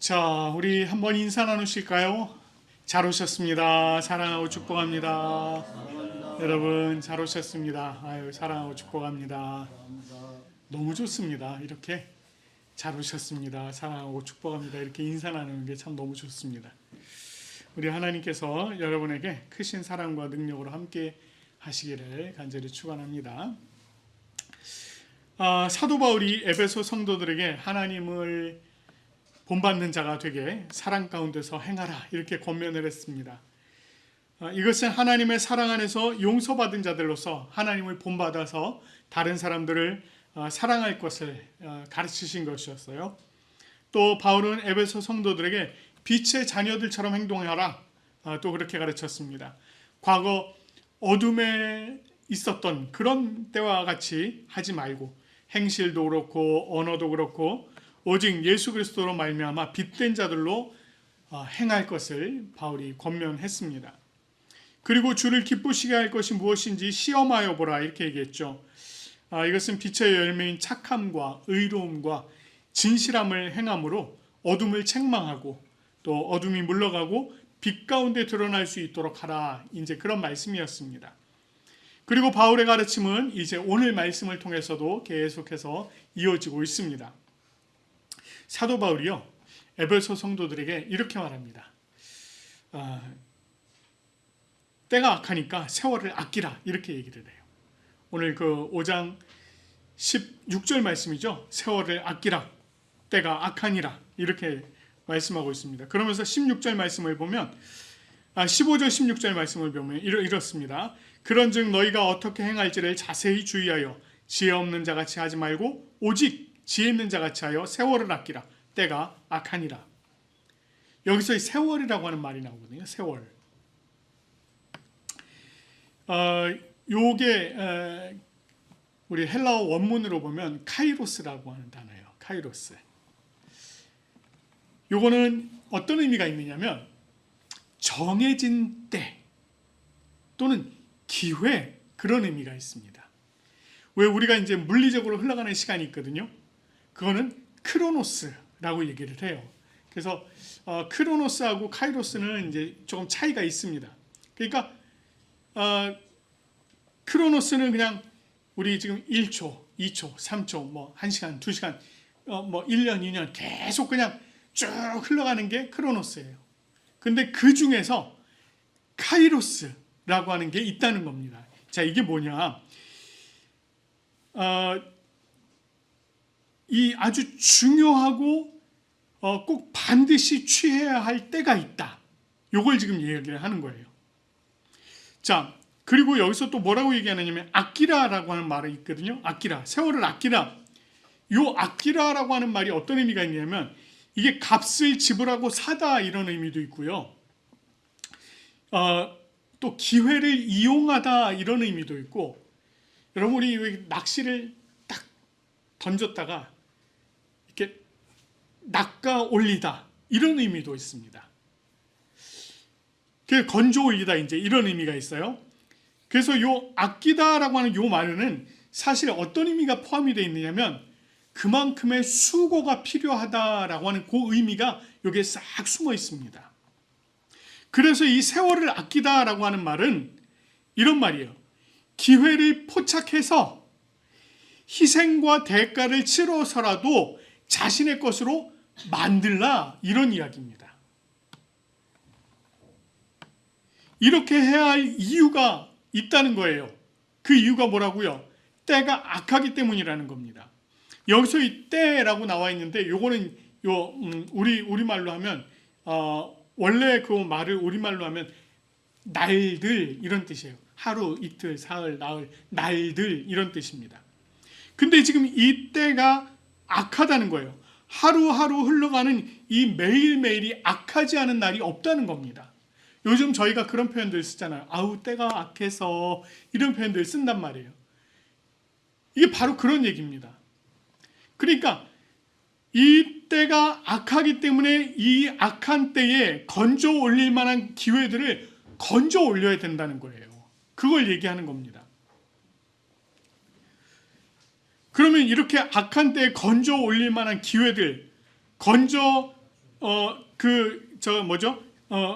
자, 우리 한번 인사 나누실까요? 잘 오셨습니다. 사랑하고 축복합니다. 여러분, 잘 오셨습니다. 아유, 사랑하고 축복합니다. 너무 좋습니다. 이렇게 잘 오셨습니다. 사랑하고 축복합니다. 이렇게 인사 나누는 게 참 너무 좋습니다. 우리 하나님께서 여러분에게 크신 사랑과 능력으로 함께 하시기를 간절히 축원합니다. 사도 바울이 에베소 성도들에게 하나님을 본받는 자가 되게 사랑 가운데서 행하라 이렇게 권면을 했습니다. 이것은 하나님의 사랑 안에서 용서받은 자들로서 하나님을 본받아서 다른 사람들을 사랑할 것을 가르치신 것이었어요. 또 바울은 에베소 성도들에게 빛의 자녀들처럼 행동하라 또 그렇게 가르쳤습니다. 과거 어둠에 있었던 그런 때와 같이 하지 말고 행실도 그렇고 언어도 그렇고 오직 예수 그리스도로 말미암아 빛된 자들로 행할 것을 바울이 권면했습니다. 그리고 주를 기쁘시게 할 것이 무엇인지 시험하여 보라 이렇게 얘기했죠. 이것은 빛의 열매인 착함과 의로움과 진실함을 행함으로 어둠을 책망하고 또 어둠이 물러가고 빛 가운데 드러날 수 있도록 하라. 이제 그런 말씀이었습니다. 그리고 바울의 가르침은 이제 오늘 말씀을 통해서도 계속해서 이어지고 있습니다. 사도 바울이요 에베소 성도들에게 이렇게 말합니다. 때가 악하니까 세월을 아끼라 이렇게 얘기를 해요. 오늘 그 5장 16절 말씀이죠. 세월을 아끼라 때가 악하니라 이렇게 말씀하고 있습니다. 그러면서 16절 말씀을 보면 15절 16절 말씀을 보면 이렇습니다. 그런즉 너희가 어떻게 행할지를 자세히 주의하여 지혜 없는 자같이 하지 말고 오직 지혜 있는 자같이 하여 세월을 아끼라 때가 악하니라. 여기서 이 세월이라고 하는 말이 나오거든요. 세월. 요게 우리 헬라어 원문으로 보면 카이로스라고 하는 단어예요. 카이로스. 요거는 어떤 의미가 있느냐면 정해진 때 또는 기회 그런 의미가 있습니다. 왜 우리가 이제 물리적으로 흘러가는 시간이 있거든요. 그거는 크로노스라고 얘기를 해요. 그래서 크로노스하고 카이로스는 이제 조금 차이가 있습니다. 그러니까 크로노스는 그냥 우리 지금 1초, 2초, 3초, 뭐 1시간, 2시간, 뭐 1년, 2년 계속 그냥 쭉 흘러가는 게 크로노스예요. 근데 그 중에서 카이로스라고 하는 게 있다는 겁니다. 자, 이게 뭐냐? 이 아주 중요하고 꼭 반드시 취해야 할 때가 있다. 요걸 지금 얘기를 하는 거예요. 자, 그리고 여기서 또 뭐라고 얘기하느냐면 아끼라라고 하는 말이 있거든요. 아끼라, 세월을 아끼라. 요 아끼라라고 하는 말이 어떤 의미가 있냐면 이게 값을 지불하고 사다 이런 의미도 있고요. 또 기회를 이용하다 이런 의미도 있고, 여러분 우리 낚시를 딱 던졌다가 이렇게 낚아 올리다 이런 의미도 있습니다. 그 건져 올리다 이제 이런 의미가 있어요. 그래서 요 아끼다라고 하는 요 말에는 사실 어떤 의미가 포함이 되어 있느냐면 그만큼의 수고가 필요하다라고 하는 그 의미가 여기에 싹 숨어 있습니다. 그래서 이 세월을 아끼다라고 하는 말은 이런 말이에요. 기회를 포착해서 희생과 대가를 치러서라도 자신의 것으로 만들라 이런 이야기입니다. 이렇게 해야 할 이유가 있다는 거예요. 그 이유가 뭐라고요? 때가 악하기 때문이라는 겁니다. 여기서 이 때라고 나와 있는데 요거는 우리말로 하면 원래 그 말을 우리말로 하면 날들 이런 뜻이에요. 하루, 이틀, 사흘, 나흘, 날들 이런 뜻입니다. 근데 지금 이 때가 악하다는 거예요. 하루하루 흘러가는 이 매일매일이 악하지 않은 날이 없다는 겁니다. 요즘 저희가 그런 표현들 쓰잖아요. 아우 때가 악해서 이런 표현들 쓴단 말이에요. 이게 바로 그런 얘기입니다. 그러니까 이 때가 악하기 때문에 이 악한 때에 건져 올릴 만한 기회들을 건져 올려야 된다는 거예요. 그걸 얘기하는 겁니다. 그러면 이렇게 악한 때에 건져 올릴 만한 기회들, 건져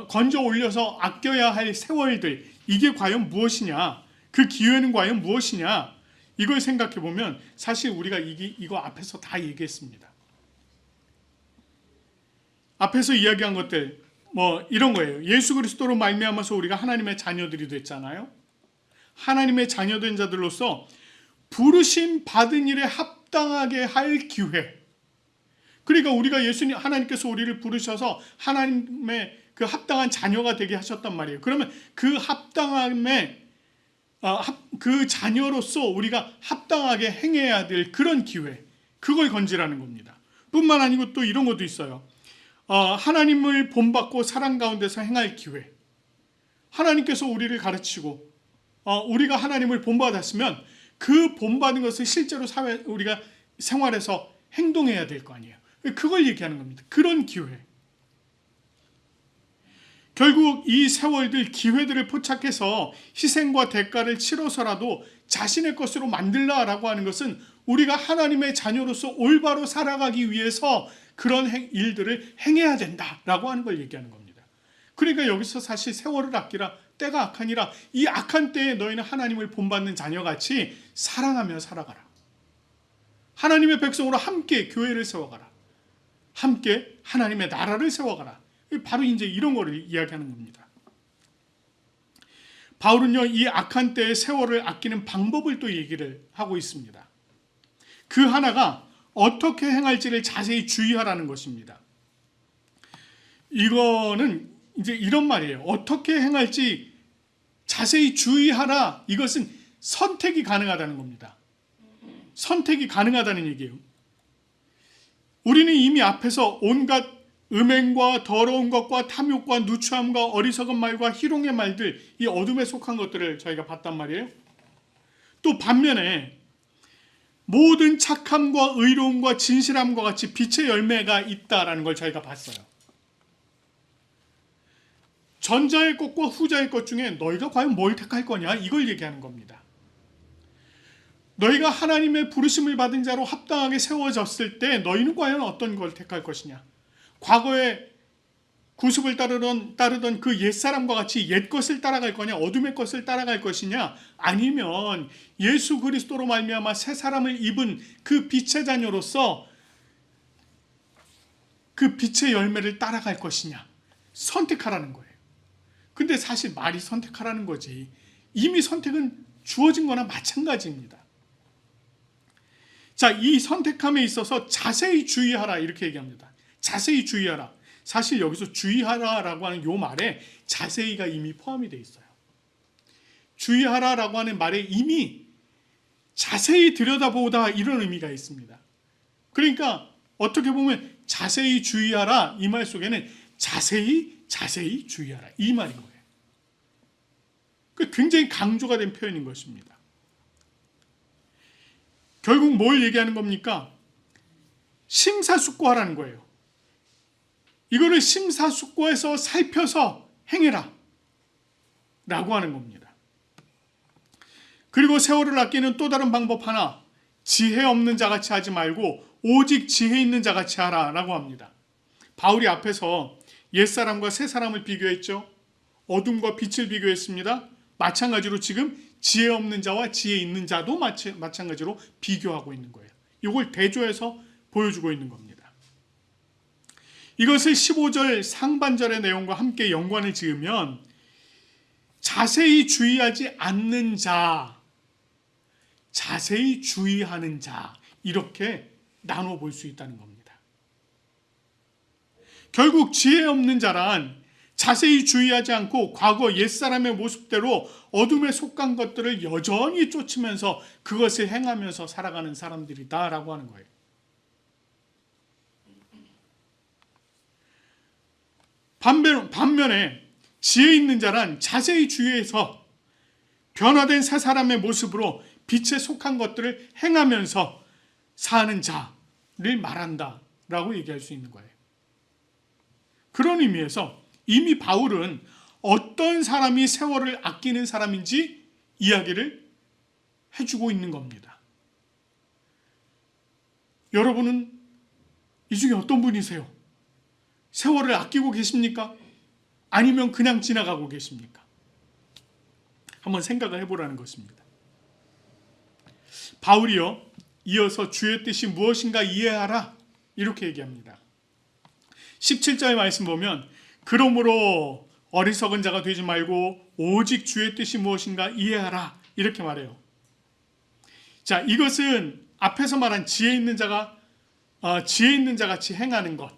건져 올려서 아껴야 할 세월들, 이게 과연 무엇이냐? 그 기회는 과연 무엇이냐? 이걸 생각해 보면 사실 우리가 이거 앞에서 다 얘기했습니다. 앞에서 이야기한 것들 이런 거예요. 예수 그리스도로 말미암아서 우리가 하나님의 자녀들이 됐잖아요. 하나님의 자녀된 자들로서 부르심 받은 일에 합당하게 할 기회. 그러니까 우리가 하나님께서 우리를 부르셔서 하나님의 그 합당한 자녀가 되게 하셨단 말이에요. 그러면 그 합당함에 그 자녀로서 우리가 합당하게 행해야 될 그런 기회, 그걸 건지라는 겁니다. 뿐만 아니고 또 이런 것도 있어요. 하나님을 본받고 사랑 가운데서 행할 기회. 하나님께서 우리를 가르치고 우리가 하나님을 본받았으면 그 본받은 것을 실제로 우리가 생활에서 행동해야 될 거 아니에요. 그걸 얘기하는 겁니다. 그런 기회. 결국 이 세월들, 기회들을 포착해서 희생과 대가를 치러서라도 자신의 것으로 만들라라고 하는 것은 우리가 하나님의 자녀로서 올바로 살아가기 위해서 그런 일들을 행해야 된다라고 하는 걸 얘기하는 겁니다. 그러니까 여기서 사실 세월을 아끼라, 때가 악하니라, 이 악한 때에 너희는 하나님을 본받는 자녀같이 사랑하며 살아가라. 하나님의 백성으로 함께 교회를 세워가라. 함께 하나님의 나라를 세워가라. 바로 이제 이런 거를 이야기하는 겁니다. 바울은요, 이 악한 때의 세월을 아끼는 방법을 또 얘기를 하고 있습니다. 그 하나가 어떻게 행할지를 자세히 주의하라는 것입니다. 이거는 이제 이런 말이에요. 어떻게 행할지 자세히 주의하라. 이것은 선택이 가능하다는 겁니다. 선택이 가능하다는 얘기예요. 우리는 이미 앞에서 온갖 음행과 더러운 것과 탐욕과 누추함과 어리석은 말과 희롱의 말들, 이 어둠에 속한 것들을 저희가 봤단 말이에요. 또 반면에 모든 착함과 의로움과 진실함과 같이 빛의 열매가 있다라는 걸 저희가 봤어요. 전자의 것과 후자의 것 중에 너희가 과연 뭘 택할 거냐, 이걸 얘기하는 겁니다. 너희가 하나님의 부르심을 받은 자로 합당하게 세워졌을 때 너희는 과연 어떤 걸 택할 것이냐. 과거에 구습을 따르던 그 옛사람과 같이 옛 것을 따라갈 거냐, 어둠의 것을 따라갈 것이냐, 아니면 예수 그리스도로 말미암아 새 사람을 입은 그 빛의 자녀로서 그 빛의 열매를 따라갈 것이냐, 선택하라는 거예요. 근데 사실 말이 선택하라는 거지, 이미 선택은 주어진 거나 마찬가지입니다. 자, 이 선택함에 있어서 자세히 주의하라, 이렇게 얘기합니다. 자세히 주의하라. 사실 여기서 주의하라라고 하는 이 말에 자세히가 이미 포함이 되어 있어요. 주의하라라고 하는 말에 이미 자세히 들여다보다, 이런 의미가 있습니다. 그러니까 어떻게 보면 자세히 주의하라, 이 말 속에는 자세히 주의하라, 이 말인 거예요. 굉장히 강조가 된 표현인 것입니다. 결국 뭘 얘기하는 겁니까? 심사숙고하라는 거예요. 이거를 심사숙고해서 살펴서 행해라 라고 하는 겁니다. 그리고 세월을 아끼는 또 다른 방법 하나, 지혜 없는 자같이 하지 말고 오직 지혜 있는 자같이 하라 라고 합니다. 바울이 앞에서 옛사람과 새사람을 비교했죠. 어둠과 빛을 비교했습니다. 마찬가지로 지금 지혜 없는 자와 지혜 있는 자도 마찬가지로 비교하고 있는 거예요. 이걸 대조해서 보여주고 있는 겁니다. 이것을 15절 상반절의 내용과 함께 연관을 지으면 자세히 주의하지 않는 자, 자세히 주의하는 자, 이렇게 나눠 볼 수 있다는 겁니다. 결국 지혜 없는 자란 자세히 주의하지 않고 과거 옛사람의 모습대로 어둠에 속한 것들을 여전히 쫓으면서 그것을 행하면서 살아가는 사람들이다 라고 하는 거예요. 반면에 지혜 있는 자란 자세히 주의해서 변화된 새 사람의 모습으로 빛에 속한 것들을 행하면서 사는 자를 말한다 라고 얘기할 수 있는 거예요. 그런 의미에서 이미 바울은 어떤 사람이 세월을 아끼는 사람인지 이야기를 해주고 있는 겁니다. 여러분은 이 중에 어떤 분이세요? 세월을 아끼고 계십니까? 아니면 그냥 지나가고 계십니까? 한번 생각을 해보라는 것입니다. 바울이요, 이어서 주의 뜻이 무엇인가 이해하라 이렇게 얘기합니다. 17절 말씀 보면 그러므로 어리석은 자가 되지 말고 오직 주의 뜻이 무엇인가 이해하라 이렇게 말해요. 자, 이것은 앞에서 말한 지혜 있는 자가 지혜 있는 자 같이 행하는 것,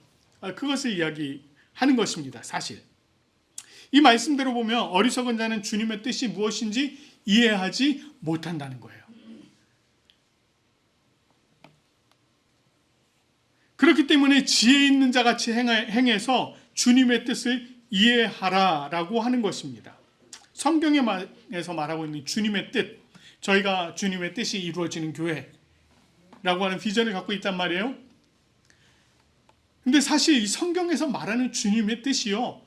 그것을 이야기하는 것입니다. 사실 이 말씀대로 보면 어리석은 자는 주님의 뜻이 무엇인지 이해하지 못한다는 거예요. 그렇기 때문에 지혜 있는 자 같이 행해서 주님의 뜻을 이해하라라고 하는 것입니다. 성경에서 말하고 있는 주님의 뜻, 저희가 주님의 뜻이 이루어지는 교회라고 하는 비전을 갖고 있단 말이에요. 근데 사실 이 성경에서 말하는 주님의 뜻이요,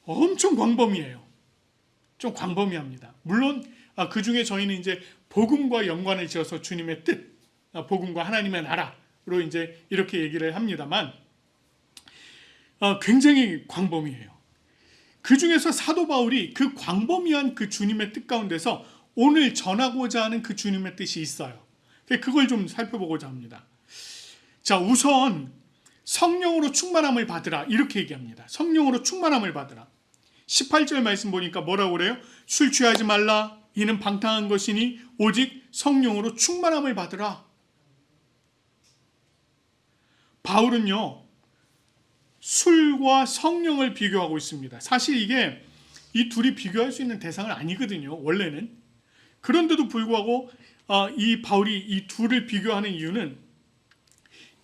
엄청 광범위해요. 좀 광범위합니다. 물론 그 중에 저희는 이제 복음과 연관을 지어서 주님의 뜻, 복음과 하나님의 나라로 이제 이렇게 얘기를 합니다만 굉장히 광범위해요. 그 중에서 사도 바울이 그 광범위한 그 주님의 뜻 가운데서 오늘 전하고자 하는 그 주님의 뜻이 있어요. 그걸 좀 살펴보고자 합니다. 자, 우선 성령으로 충만함을 받으라 이렇게 얘기합니다. 성령으로 충만함을 받으라. 18절 말씀 보니까 뭐라고 그래요? 술 취하지 말라. 이는 방탕한 것이니 오직 성령으로 충만함을 받으라. 바울은요, 술과 성령을 비교하고 있습니다. 사실 이게 이 둘이 비교할 수 있는 대상은 아니거든요, 원래는. 그런데도 불구하고 이 바울이 이 둘을 비교하는 이유는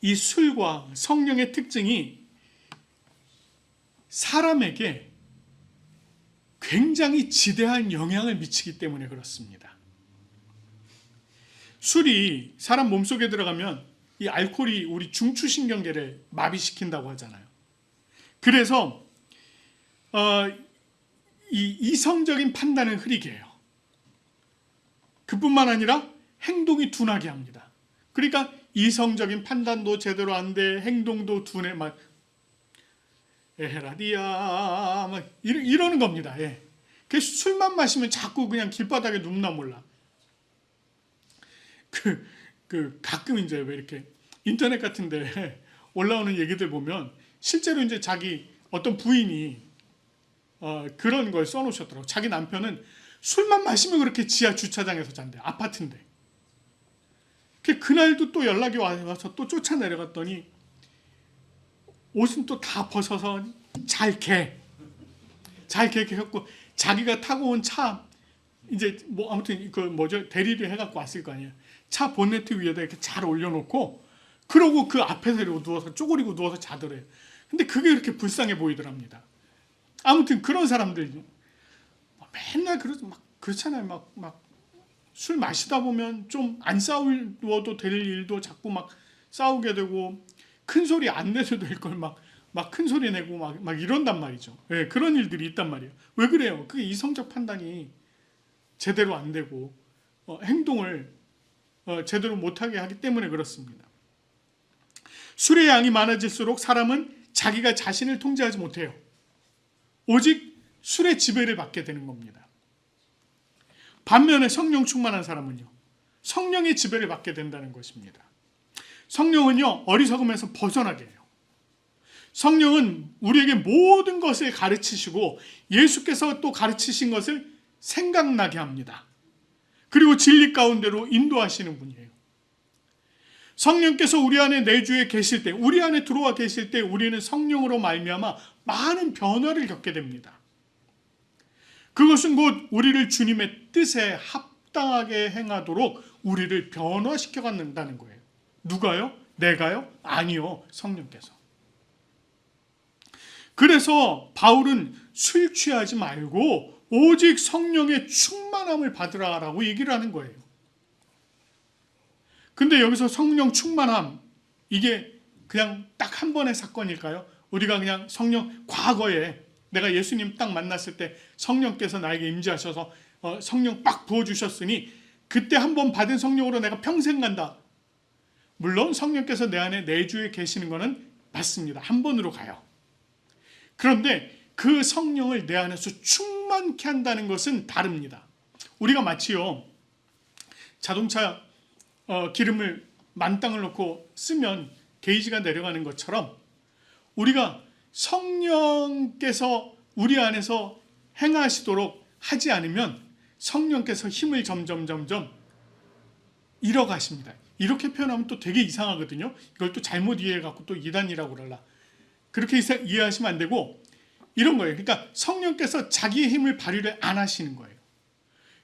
이 술과 성령의 특징이 사람에게 굉장히 지대한 영향을 미치기 때문에 그렇습니다. 술이 사람 몸속에 들어가면 이 알코올이 우리 중추신경계를 마비시킨다고 하잖아요. 그래서 이 이성적인 판단을 흐리게 해요. 그뿐만 아니라 행동이 둔하게 합니다. 그러니까 이성적인 판단도 제대로 안 돼, 행동도 둔해, 막 에헤라디야 막 이러는 겁니다. 예. 그 술만 마시면 자꾸 그냥 길바닥에 눕나 몰라. 가끔 이제 왜 이렇게 인터넷 같은데 올라오는 얘기들 보면 실제로 이제 자기 어떤 부인이 그런 걸 써놓으셨더라고. 자기 남편은 술만 마시면 그렇게 지하 주차장에서 잔대. 아파트인데. 그날도 또 연락이 와서 또 쫓아 내려갔더니 옷은 또 다 벗어서 잘게 이렇게 했고, 자기가 타고 온 차 이제 뭐 아무튼 그 뭐죠, 대리를 해갖고 왔을 거 아니에요. 차 본네트 위에다 이렇게 잘 올려놓고 그러고 그 앞에서 이러고 누워서 쪼그리고 누워서 자더래요. 근데 그게 이렇게 불쌍해 보이더랍니다. 아무튼 그런 사람들 맨날 막 그렇잖아요. 막 술 마시다 보면 좀 안 싸워도 될 일도 자꾸 막 싸우게 되고, 큰 소리 안 내도 될 걸 막 큰 소리 내고 막 이런단 말이죠. 네, 그런 일들이 있단 말이에요. 왜 그래요? 그게 이성적 판단이 제대로 안 되고 행동을 제대로 못하게 하기 때문에 그렇습니다. 술의 양이 많아질수록 사람은 자기가 자신을 통제하지 못해요. 오직 술의 지배를 받게 되는 겁니다. 반면에 성령 충만한 사람은요, 성령의 지배를 받게 된다는 것입니다. 성령은요, 어리석음에서 벗어나게 해요. 성령은 우리에게 모든 것을 가르치시고 예수께서 또 가르치신 것을 생각나게 합니다. 그리고 진리 가운데로 인도하시는 분이에요. 성령께서 우리 안에 내주에 계실 때, 우리 안에 들어와 계실 때 우리는 성령으로 말미암아 많은 변화를 겪게 됩니다. 그것은 곧 우리를 주님의 뜻에 합당하게 행하도록 우리를 변화시켜 간다는 거예요. 누가요? 내가요? 아니요, 성령께서. 그래서 바울은 술 취하지 말고 오직 성령의 충만함을 받으라라고 얘기를 하는 거예요. 근데 여기서 성령 충만함, 이게 그냥 딱 한 번의 사건일까요? 우리가 그냥 성령, 과거에 내가 예수님 딱 만났을 때 성령께서 나에게 임재하셔서 성령 빡 부어주셨으니 그때 한 번 받은 성령으로 내가 평생 간다. 물론 성령께서 내 안에 내주에 계시는 것은 맞습니다. 한 번으로 가요. 그런데 그 성령을 내 안에서 충만케 한다는 것은 다릅니다. 우리가 마치요 자동차 기름을 만땅을 넣고 쓰면 게이지가 내려가는 것처럼 우리가 성령께서 우리 안에서 행하시도록 하지 않으면 성령께서 힘을 점점 잃어가십니다. 이렇게 표현하면 또 되게 이상하거든요. 이걸 또 잘못 이해해갖고 또 이단이라고 그러라. 그렇게 이해하시면 안 되고 이런 거예요. 그러니까 성령께서 자기의 힘을 발휘를 안 하시는 거예요.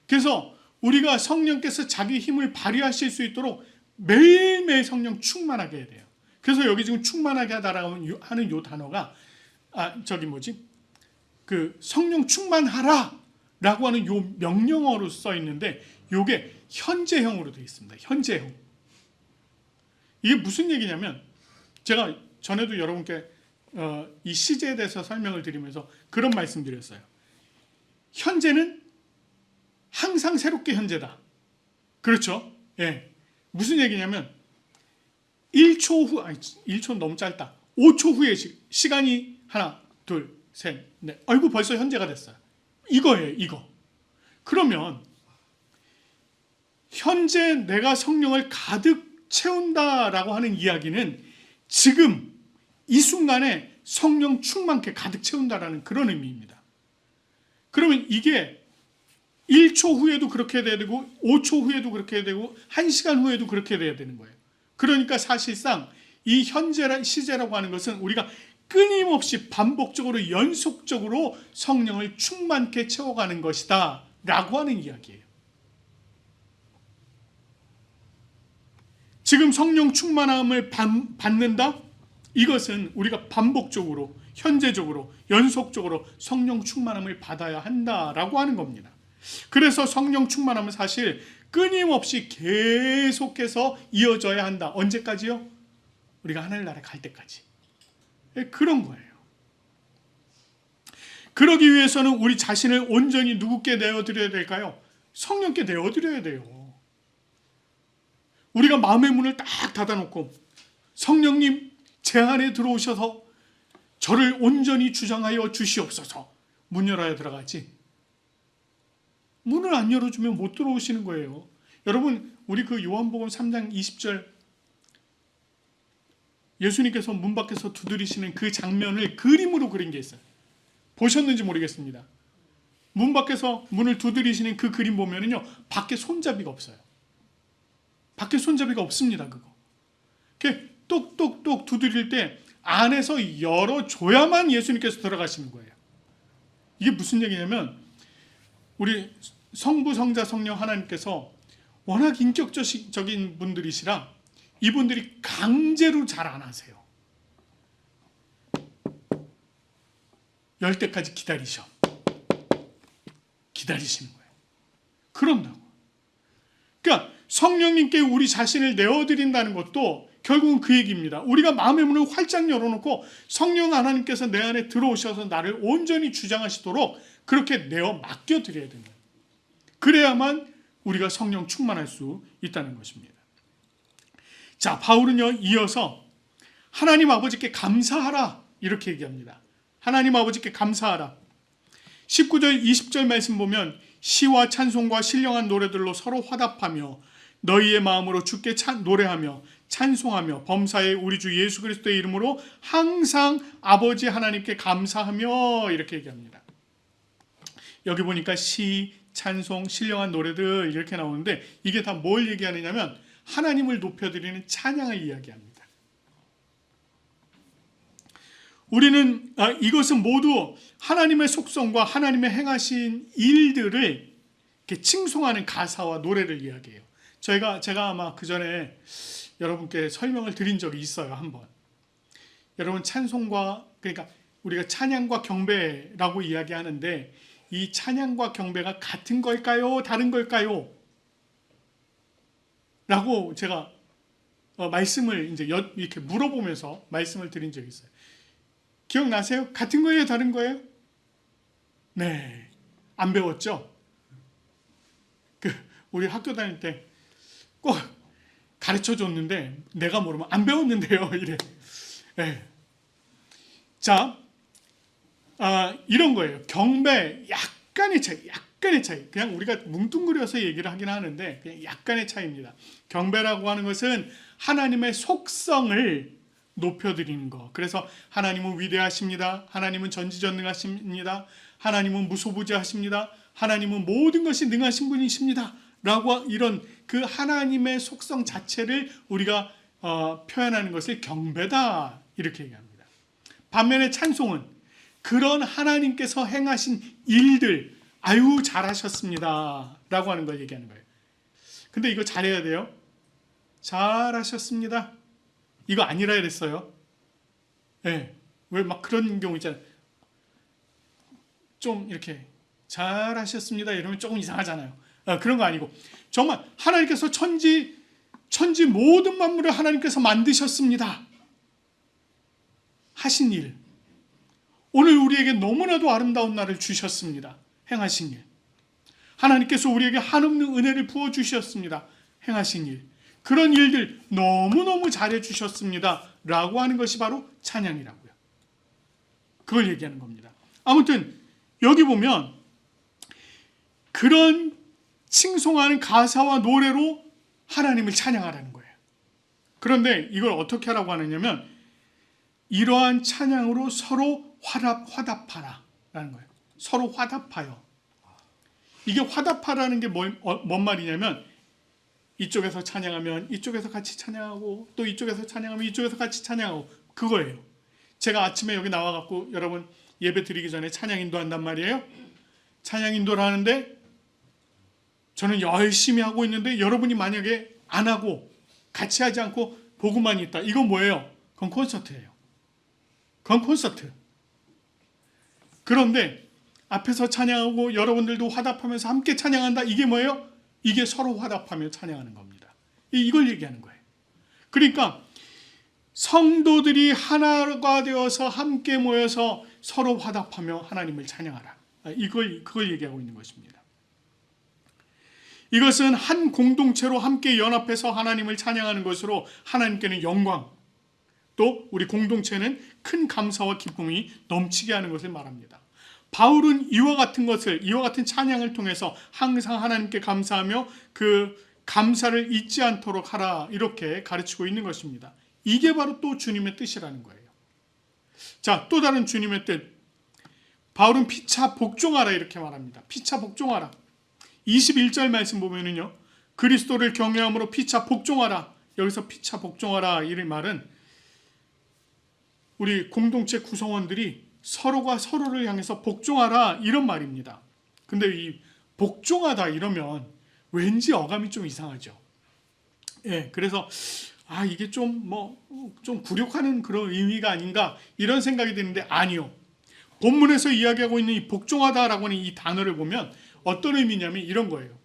그래서 우리가 성령께서 자기 힘을 발휘하실 수 있도록 매일매일 성령 충만하게 해야 돼요. 그래서 여기 지금 충만하게 하다라고 하는 요 단어가 그 성령 충만하라 라고 하는 요 명령어로 써 있는데 요게 현재형으로 되어 있습니다. 현재형. 이게 무슨 얘기냐면 제가 전에도 여러분께 이 시제에 대해서 설명을 드리면서 그런 말씀 드렸어요. 현재는 항상 새롭게 현재다. 그렇죠? 예. 무슨 얘기냐면 1초 후, 1초는 너무 짧다. 5초 후에 시간이 하나, 둘, 셋, 넷. 아이고 벌써 현재가 됐어요. 이거예요, 이거. 그러면 현재 내가 성령을 가득 채운다라고 하는 이야기는 지금 이 순간에 성령 충만케 가득 채운다라는 그런 의미입니다. 그러면 이게 1초 후에도 그렇게 돼야 되고 5초 후에도 그렇게 해야 되고 1시간 후에도 그렇게 돼야 되는 거예요. 그러니까 사실상 이 시제라고 하는 것은 우리가 끊임없이 반복적으로 연속적으로 성령을 충만케 채워가는 것이다 라고 하는 이야기예요. 지금 성령 충만함을 받는다? 이것은 우리가 반복적으로 현재적으로 연속적으로 성령 충만함을 받아야 한다라고 하는 겁니다. 그래서 성령 충만함은 사실 끊임없이 계속해서 이어져야 한다. 언제까지요? 우리가 하늘나라에 갈 때까지. 그런 거예요. 그러기 위해서는 우리 자신을 온전히 누구께 내어드려야 될까요? 성령께 내어드려야 돼요. 우리가 마음의 문을 딱 닫아놓고 성령님 제 안에 들어오셔서 저를 온전히 주장하여 주시옵소서 문 열어야 들어가지. 문을 안 열어주면 못 들어오시는 거예요. 여러분 우리 그 요한복음 3장 20절 예수님께서 문 밖에서 두드리시는 그 장면을 그림으로 그린 게 있어요. 보셨는지 모르겠습니다. 문 밖에서 문을 두드리시는 그 그림 보면은요 밖에 손잡이가 없어요. 밖에 손잡이가 없습니다. 그거. 이렇게 똑똑똑 두드릴 때 안에서 열어줘야만 예수님께서 들어가시는 거예요. 이게 무슨 얘기냐면 우리 성부, 성자, 성령 하나님께서 워낙 인격적인 분들이시라 이분들이 강제로 잘 안 하세요. 열 때까지 기다리시는 거예요. 그런다고. 그러니까 성령님께 우리 자신을 내어드린다는 것도 결국은 그 얘기입니다. 우리가 마음의 문을 활짝 열어놓고 성령 하나님께서 내 안에 들어오셔서 나를 온전히 주장하시도록 그렇게 내어 맡겨드려야 되는 거예요. 그래야만 우리가 성령 충만할 수 있다는 것입니다. 자, 바울은요 이어서 하나님 아버지께 감사하라 이렇게 얘기합니다. 하나님 아버지께 감사하라. 19절 20절 말씀 보면 시와 찬송과 신령한 노래들로 서로 화답하며 너희의 마음으로 주께 노래하며 찬송하며 범사에 우리 주 예수 그리스도의 이름으로 항상 아버지 하나님께 감사하며 이렇게 얘기합니다. 여기 보니까 시, 찬송, 신령한 노래들 이렇게 나오는데 이게 다 뭘 얘기하느냐면 하나님을 높여드리는 찬양을 이야기합니다. 우리는 이것은 모두 하나님의 속성과 하나님의 행하신 일들을 이렇게 칭송하는 가사와 노래를 이야기해요. 제가 아마 그 전에 여러분께 설명을 드린 적이 있어요. 한번. 여러분 찬송과 그러니까 우리가 찬양과 경배라고 이야기하는데 이 찬양과 경배가 같은 걸까요? 다른 걸까요? 라고 제가 말씀을 이제 이렇게 물어보면서 말씀을 드린 적이 있어요. 기억나세요? 같은 거예요? 다른 거예요? 네. 안 배웠죠? 우리 학교 다닐 때 꼭 가르쳐 줬는데 내가 모르면 안 배웠는데요. 이래. 네. 자, 이런 거예요. 경배 약간의 차이. 그냥 우리가 뭉뚱그려서 얘기를 하긴 하는데 그냥 약간의 차이입니다. 경배라고 하는 것은 하나님의 속성을 높여드리는 거. 그래서 하나님은 위대하십니다. 하나님은 전지전능하십니다. 하나님은 무소부재하십니다. 하나님은 모든 것이 능하신 분이십니다. 라고 이런 그 하나님의 속성 자체를 우리가 표현하는 것을 경배다 이렇게 얘기합니다. 반면에 찬송은 그런 하나님께서 행하신 일들 아유 잘하셨습니다 라고 하는 걸 얘기하는 거예요. 근데 이거 잘해야 돼요. 잘하셨습니다 이거 아니라 그랬어요. 네. 왜 막 그런 경우 있잖아요. 좀 이렇게 잘하셨습니다 이러면 조금 이상하잖아요. 그런 거 아니고 정말 하나님께서 천지 모든 만물을 하나님께서 만드셨습니다 하신 일, 오늘 우리에게 너무나도 아름다운 날을 주셨습니다 행하신 일, 하나님께서 우리에게 한없는 은혜를 부어주셨습니다 행하신 일, 그런 일들 너무너무 잘해주셨습니다 라고 하는 것이 바로 찬양이라고요. 그걸 얘기하는 겁니다. 아무튼 여기 보면 그런 칭송하는 가사와 노래로 하나님을 찬양하라는 거예요. 그런데 이걸 어떻게 하라고 하느냐면 이러한 찬양으로 서로 화답하라라는 거예요. 서로 화답하여. 이게 화답하라는 게 뭔 말이냐면 이쪽에서 찬양하면 이쪽에서 같이 찬양하고 또 이쪽에서 찬양하면 이쪽에서 같이 찬양하고 그거예요. 제가 아침에 여기 나와갖고 여러분 예배 드리기 전에 찬양 인도한단 말이에요. 찬양 인도를 하는데 저는 열심히 하고 있는데 여러분이 만약에 안 하고 같이 하지 않고 보고만 있다. 이건 뭐예요? 그건 콘서트예요. 그건 콘서트. 그런데 앞에서 찬양하고 여러분들도 화답하면서 함께 찬양한다. 이게 뭐예요? 이게 서로 화답하며 찬양하는 겁니다. 이걸 얘기하는 거예요. 그러니까 성도들이 하나가 되어서 함께 모여서 서로 화답하며 하나님을 찬양하라. 그걸 얘기하고 있는 것입니다. 이것은 한 공동체로 함께 연합해서 하나님을 찬양하는 것으로 하나님께는 영광, 또 우리 공동체는 큰 감사와 기쁨이 넘치게 하는 것을 말합니다. 바울은 이와 같은 찬양을 통해서 항상 하나님께 감사하며 그 감사를 잊지 않도록 하라 이렇게 가르치고 있는 것입니다. 이게 바로 또 주님의 뜻이라는 거예요. 자, 또 다른 주님의 뜻. 바울은 피차 복종하라 이렇게 말합니다. 피차 복종하라. 21절 말씀 보면은요. 그리스도를 경외함으로 피차 복종하라. 여기서 피차 복종하라 이 말은 우리 공동체 구성원들이 서로가 서로를 향해서 복종하라 이런 말입니다. 근데 이 복종하다 이러면 왠지 어감이 좀 이상하죠. 예, 그래서 이게 좀 굴욕하는 그런 의미가 아닌가 이런 생각이 드는데 아니요. 본문에서 이야기하고 있는 이 복종하다라고 하는 이 단어를 보면 어떤 의미냐면 이런 거예요.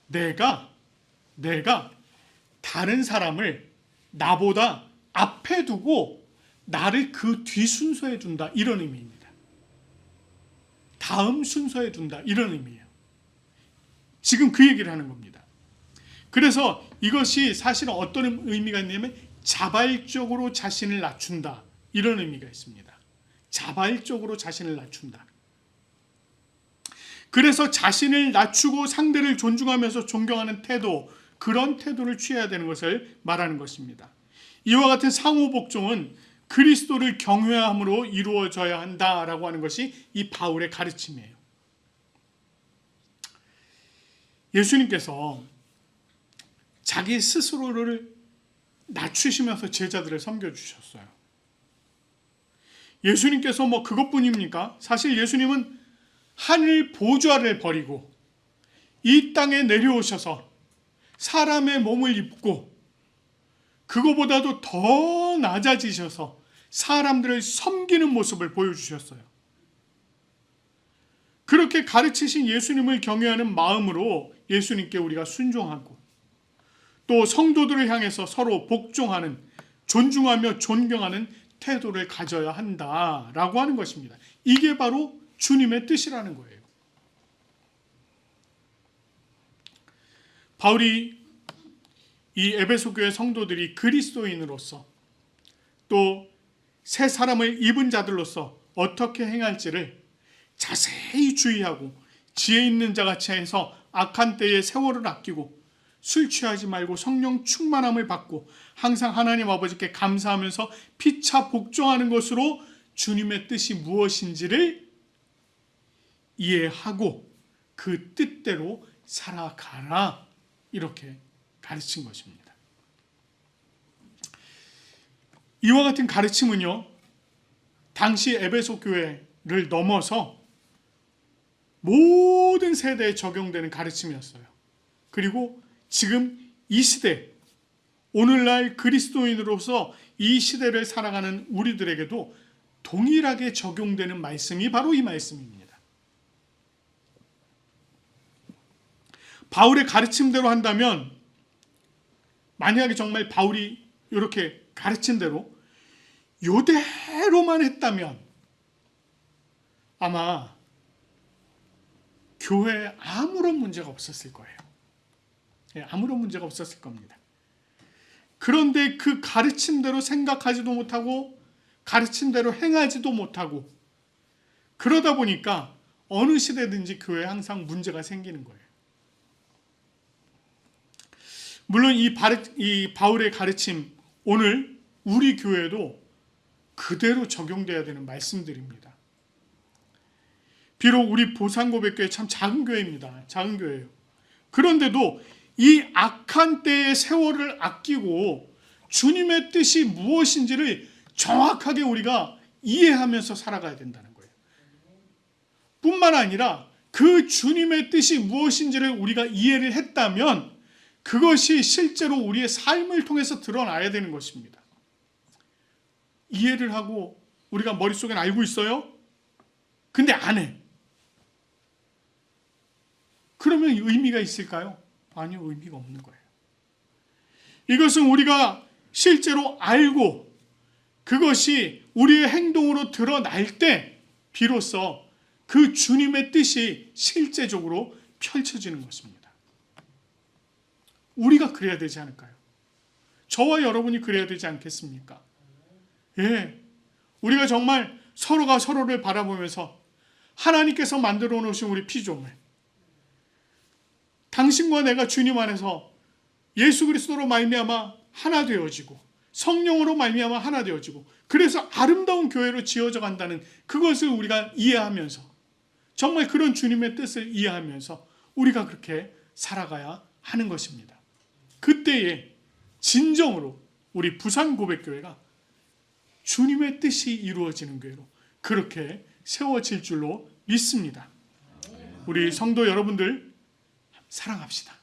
내가 다른 사람을 나보다 앞에 두고 나를 그 뒤 순서에 둔다 이런 의미입니다. 다음 순서에 둔다 이런 의미예요. 지금 그 얘기를 하는 겁니다. 그래서 이것이 사실은 어떤 의미가 있냐면 자발적으로 자신을 낮춘다 이런 의미가 있습니다. 자발적으로 자신을 낮춘다. 그래서 자신을 낮추고 상대를 존중하면서 존경하는 태도, 그런 태도를 취해야 되는 것을 말하는 것입니다. 이와 같은 상호 복종은 그리스도를 경외함으로 이루어져야 한다라고 하는 것이 이 바울의 가르침이에요. 예수님께서 자기 스스로를 낮추시면서 제자들을 섬겨주셨어요. 예수님께서 그것뿐입니까? 사실 예수님은 하늘 보좌를 버리고 이 땅에 내려오셔서 사람의 몸을 입고 그거보다도 더 낮아지셔서 사람들을 섬기는 모습을 보여주셨어요. 그렇게 가르치신 예수님을 경외하는 마음으로 예수님께 우리가 순종하고 또 성도들을 향해서 서로 복종하는, 존중하며 존경하는 태도를 가져야 한다라고 하는 것입니다. 이게 바로 주님의 뜻이라는 거예요. 바울이 이 에베소 교회 성도들이 그리스도인으로서 또 새 사람을 입은 자들로서 어떻게 행할지를 자세히 주의하고 지혜 있는 자같이 해서 악한 때에 세월을 아끼고 술 취하지 말고 성령 충만함을 받고 항상 하나님 아버지께 감사하면서 피차 복종하는 것으로 주님의 뜻이 무엇인지를 이해하고 그 뜻대로 살아가라, 이렇게 가르친 것입니다. 이와 같은 가르침은요, 당시 에베소 교회를 넘어서 모든 세대에 적용되는 가르침이었어요. 그리고 지금 이 시대, 오늘날 그리스도인으로서 이 시대를 살아가는 우리들에게도 동일하게 적용되는 말씀이 바로 이 말씀입니다. 바울의 가르침대로 한다면, 만약에 정말 바울이 이렇게 가르친 대로 이대로만 했다면 아마 교회에 아무런 문제가 없었을 거예요. 아무런 문제가 없었을 겁니다. 그런데 그 가르침대로 생각하지도 못하고 가르침대로 행하지도 못하고 그러다 보니까 어느 시대든지 교회에 항상 문제가 생기는 거예요. 물론 이 바울의 가르침, 오늘 우리 교회도 그대로 적용돼야 되는 말씀들입니다. 비록 우리 보산고백교회 참 작은 교회입니다. 작은 교회예요. 그런데도 이 악한 때의 세월을 아끼고 주님의 뜻이 무엇인지를 정확하게 우리가 이해하면서 살아가야 된다는 거예요. 뿐만 아니라 그 주님의 뜻이 무엇인지를 우리가 이해를 했다면 그것이 실제로 우리의 삶을 통해서 드러나야 되는 것입니다. 이해를 하고 우리가 머릿속엔 알고 있어요? 근데 안 해. 그러면 의미가 있을까요? 아니요, 의미가 없는 거예요. 이것은 우리가 실제로 알고 그것이 우리의 행동으로 드러날 때 비로소 그 주님의 뜻이 실제적으로 펼쳐지는 것입니다. 우리가 그래야 되지 않을까요? 저와 여러분이 그래야 되지 않겠습니까? 예, 우리가 정말 서로가 서로를 바라보면서 하나님께서 만들어 놓으신 우리 피조물, 당신과 내가 주님 안에서 예수 그리스도로 말미암아 하나 되어지고 성령으로 말미암아 하나 되어지고 그래서 아름다운 교회로 지어져 간다는 그것을 우리가 이해하면서 정말 그런 주님의 뜻을 이해하면서 우리가 그렇게 살아가야 하는 것입니다. 그때에 진정으로 우리 부산고백교회가 주님의 뜻이 이루어지는 교회로 그렇게 세워질 줄로 믿습니다. 우리 성도 여러분들 사랑합시다.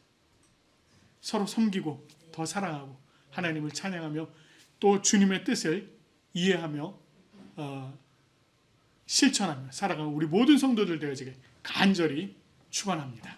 서로 섬기고 더 사랑하고 하나님을 찬양하며 또 주님의 뜻을 이해하며 실천하며 살아가는 우리 모든 성도들 되어지게 간절히 축원합니다.